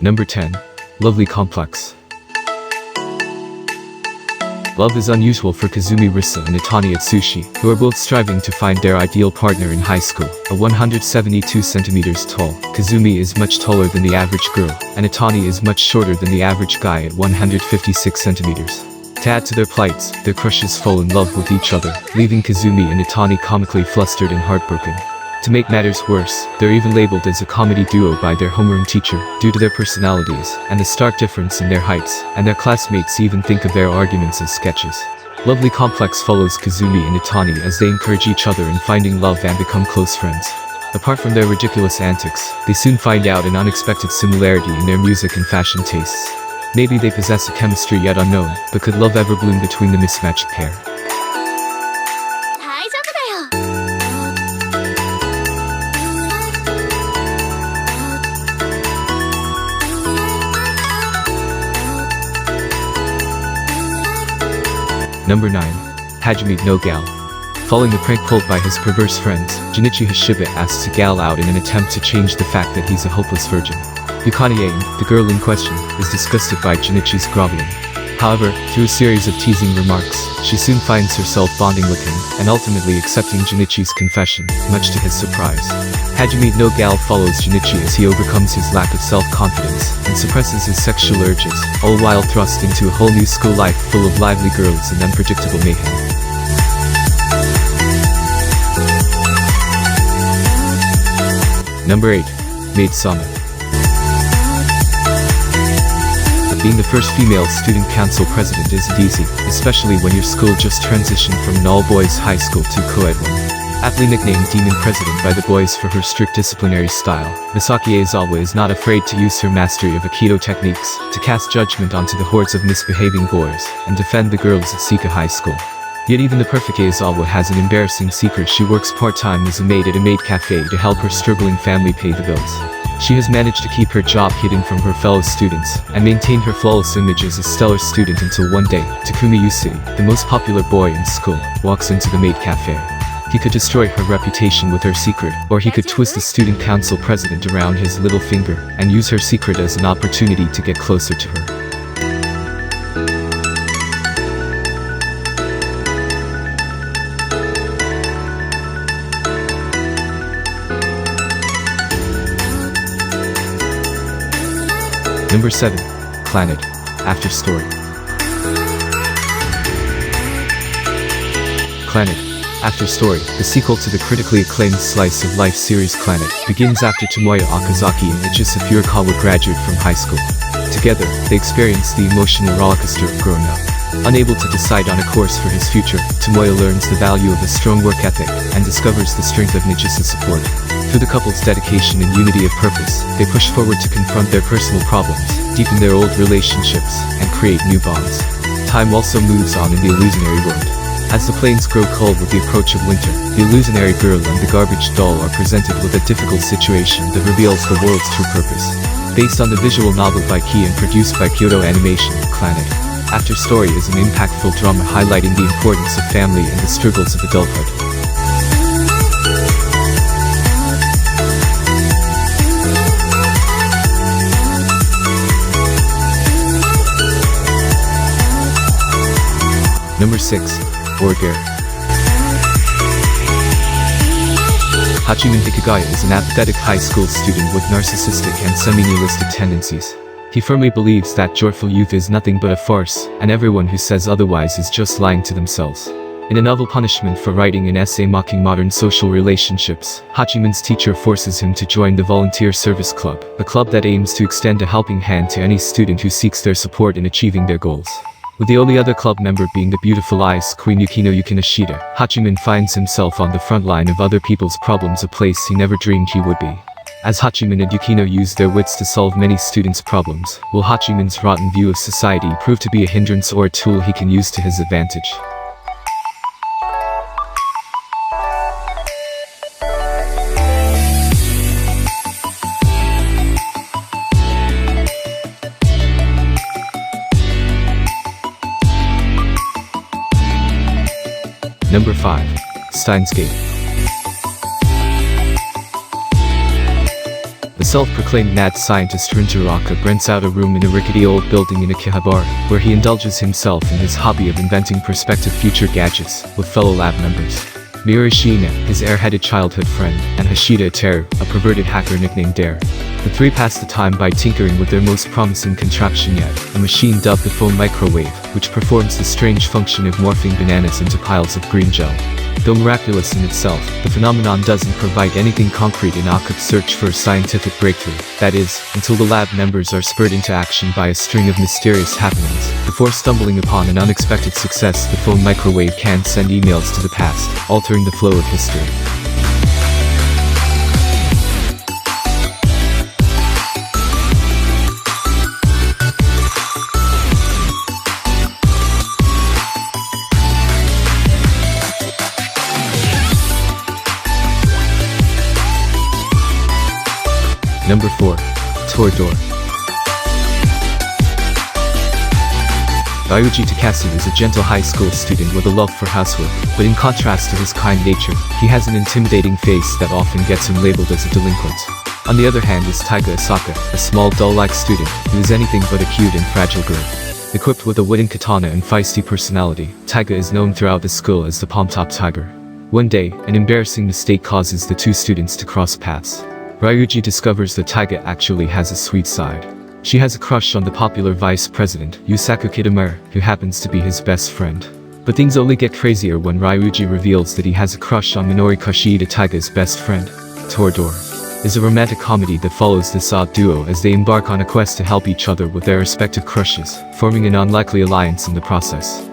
Number 10. Lovely complex. Love is unusual for Kazumi Risa and Itani Atsushi, who are both striving to find their ideal partner in high school. At 172 centimeters tall, Kazumi is much taller than the average girl, and Itani is much shorter than the average guy at 156 centimeters. To add to their plights, their crushes fall in love with each other, leaving Kazumi and Itani comically flustered and heartbroken. To make matters worse, they're even labeled as a comedy duo by their homeroom teacher, due to their personalities, and the stark difference in their heights, and their classmates even think of their arguments as sketches. Lovely Complex follows Kazumi and Itani as they encourage each other in finding love and become close friends. Apart from their ridiculous antics, they soon find out an unexpected similarity in their music and fashion tastes. Maybe they possess a chemistry yet unknown, but could love ever bloom between the mismatched pair? Number 9. Hajime no Gal. Following a prank pulled by his perverse friends, Junichi Hashiba asks a gal out in an attempt to change the fact that he's a hopeless virgin. Yukane Aim, the girl in question, is disgusted by Junichi's groveling. However, through a series of teasing remarks, she soon finds herself bonding with him, and ultimately accepting Junichi's confession, much to his surprise. Hajime no Gal follows Junichi as he overcomes his lack of self-confidence, and suppresses his sexual urges, all while thrust into a whole new school life full of lively girls and unpredictable mayhem. Number 8. Maid Sama. Being the first female student council president isn't easy, especially when your school just transitioned from an all-boys high school to co-ed one. Aptly nicknamed Demon President by the boys for her strict disciplinary style, Misaki Aizawa is not afraid to use her mastery of Aikido techniques to cast judgment onto the hordes of misbehaving boys and defend the girls at Sika High School. Yet even the perfect Aizawa has an embarrassing secret: she works part-time as a maid at a maid cafe to help her struggling family pay the bills. She has managed to keep her job hidden from her fellow students, and maintain her flawless image as a stellar student until one day, Takumi Yusei, the most popular boy in school, walks into the maid cafe. He could destroy her reputation with her secret, or he could twist the student council president around his little finger, and use her secret as an opportunity to get closer to her. Number 7. Planet. After Story. Planet. After Story, the sequel to the critically acclaimed slice of life series Planet, begins after Tomoya Okazaki and Ichisa Furukawa graduate from high school. Together, they experience the emotional rollercoaster of growing up. Unable to decide on a course for his future, Tomoya learns the value of a strong work ethic, and discovers the strength of Nichisa's support. Through the couple's dedication and unity of purpose, they push forward to confront their personal problems, deepen their old relationships, and create new bonds. Time also moves on in the illusionary world. As the plains grow cold with the approach of winter, the illusionary girl and the garbage doll are presented with a difficult situation that reveals the world's true purpose. Based on the visual novel by Key and produced by Kyoto Animation, Planet. After Story is an impactful drama highlighting the importance of family and the struggles of adulthood. Number 6. Orger. Hachiman Hikigaya is an apathetic high school student with narcissistic and semi-nihilistic tendencies. He firmly believes that joyful youth is nothing but a farce, and everyone who says otherwise is just lying to themselves. In a novel punishment for writing an essay mocking modern social relationships, Hachiman's teacher forces him to join the Volunteer Service Club, a club that aims to extend a helping hand to any student who seeks their support in achieving their goals. With the only other club member being the beautiful ice queen Yukino Yukinashida, Hachiman finds himself on the front line of other people's problems, a place he never dreamed he would be. As Hachiman and Yukino use their wits to solve many students' problems, will Hachiman's rotten view of society prove to be a hindrance or a tool he can use to his advantage? Number 5. Steins Gate. The self-proclaimed mad scientist Rinjaraka rents out a room in a rickety old building in Akihabara, where he indulges himself in his hobby of inventing prospective future gadgets with fellow lab members. Miurashina, his airheaded childhood friend, and Hashida Teru, a perverted hacker nicknamed Dare. The three pass the time by tinkering with their most promising contraption yet, a machine dubbed the phone microwave, which performs the strange function of morphing bananas into piles of green gel. Though miraculous in itself, the phenomenon doesn't provide anything concrete in Akup's search for a scientific breakthrough, that is, until the lab members are spurred into action by a string of mysterious happenings. Before stumbling upon an unexpected success, the phone microwave can send emails to the past, altering the flow of history. Number 4. Toradora. Ryuji Takasu is a gentle high school student with a love for housework, but in contrast to his kind nature, he has an intimidating face that often gets him labeled as a delinquent. On the other hand is Taiga Asaka, a small doll-like student, who is anything but a cute and fragile girl. Equipped with a wooden katana and feisty personality, Taiga is known throughout the school as the Palm-Top Tiger. One day, an embarrassing mistake causes the two students to cross paths. Ryuji discovers that Taiga actually has a sweet side. She has a crush on the popular vice president, Yusaku Kitamura, who happens to be his best friend. But things only get crazier when Ryuji reveals that he has a crush on Minori Kashida, Taiga's best friend. Toradora is a romantic comedy that follows this odd duo as they embark on a quest to help each other with their respective crushes, forming an unlikely alliance in the process.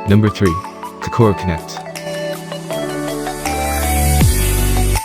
Number 3. Kokoro Connect.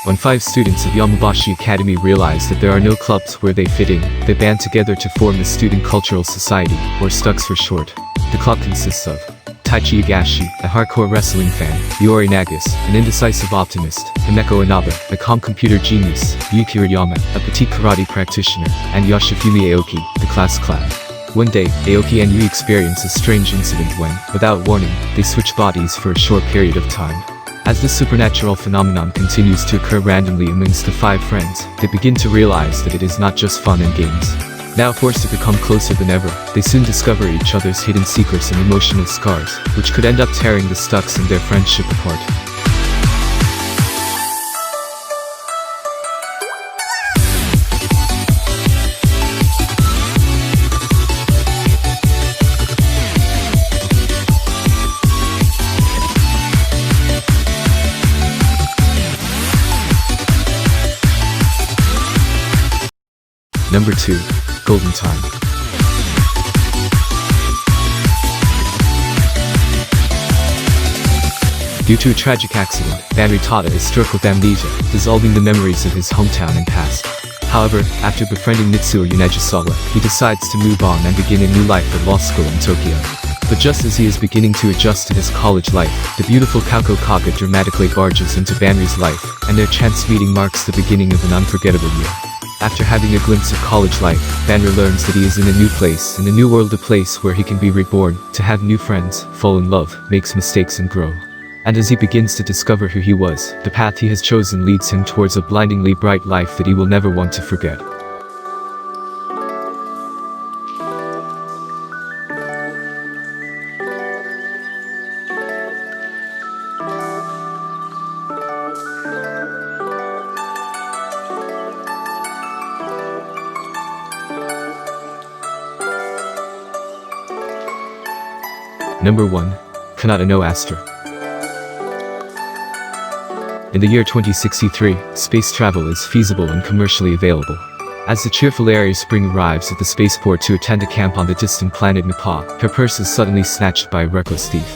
When 5 students of Yamabashi Academy realize that there are no clubs where they fit in, they band together to form the Student Cultural Society, or STUCS for short. The club consists of Taichi Higashi, a hardcore wrestling fan, Iori Nagas, an indecisive optimist, Himeko Inaba, a calm computer genius, Yuki Ryama, a petite karate practitioner, and Yoshifumi Aoki, the class clown. One day, Aoki and Yui experience a strange incident when, without warning, they switch bodies for a short period of time. As this supernatural phenomenon continues to occur randomly amongst the 5 friends, they begin to realize that it is not just fun and games. Now forced to become closer than ever, they soon discover each other's hidden secrets and emotional scars, which could end up tearing the STUCS and their friendship apart. Number 2. Golden Time. Due to a tragic accident, Banri Tada is struck with amnesia, dissolving the memories of his hometown and past. However, after befriending Mitsuo Yunejisawa, he decides to move on and begin a new life at law school in Tokyo. But just as he is beginning to adjust to his college life, the beautiful Kako Kaga dramatically barges into Banri's life, and their chance meeting marks the beginning of an unforgettable year. After having a glimpse of college life, Banri learns that he is in a new place, in a new world, a place where he can be reborn, to have new friends, fall in love, makes mistakes and grow. And as he begins to discover who he was, the path he has chosen leads him towards a blindingly bright life that he will never want to forget. Number 1. Kanata no Astra. In the year 2063, space travel is feasible and commercially available. As the cheerful Aries Spring arrives at the spaceport to attend a camp on the distant planet Napa, her purse is suddenly snatched by a reckless thief.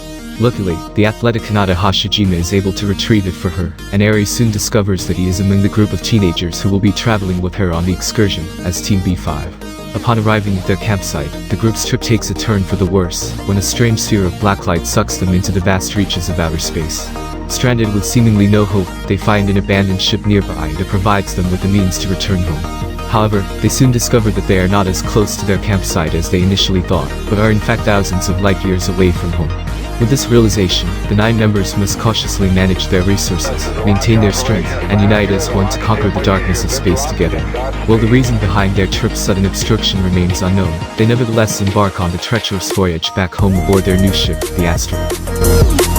Luckily, the athletic Kanata Hashijima is able to retrieve it for her, and Aries soon discovers that he is among the group of teenagers who will be traveling with her on the excursion, as Team B5. Upon arriving at their campsite, the group's trip takes a turn for the worse, when a strange sphere of black light sucks them into the vast reaches of outer space. Stranded with seemingly no hope, they find an abandoned ship nearby that provides them with the means to return home. However, they soon discover that they are not as close to their campsite as they initially thought, but are in fact thousands of light years away from home. With this realization, the 9 members must cautiously manage their resources, maintain their strength, and unite as one to conquer the darkness of space together. While the reason behind their trip's sudden obstruction remains unknown, they nevertheless embark on the treacherous voyage back home aboard their new ship, the Asteroid.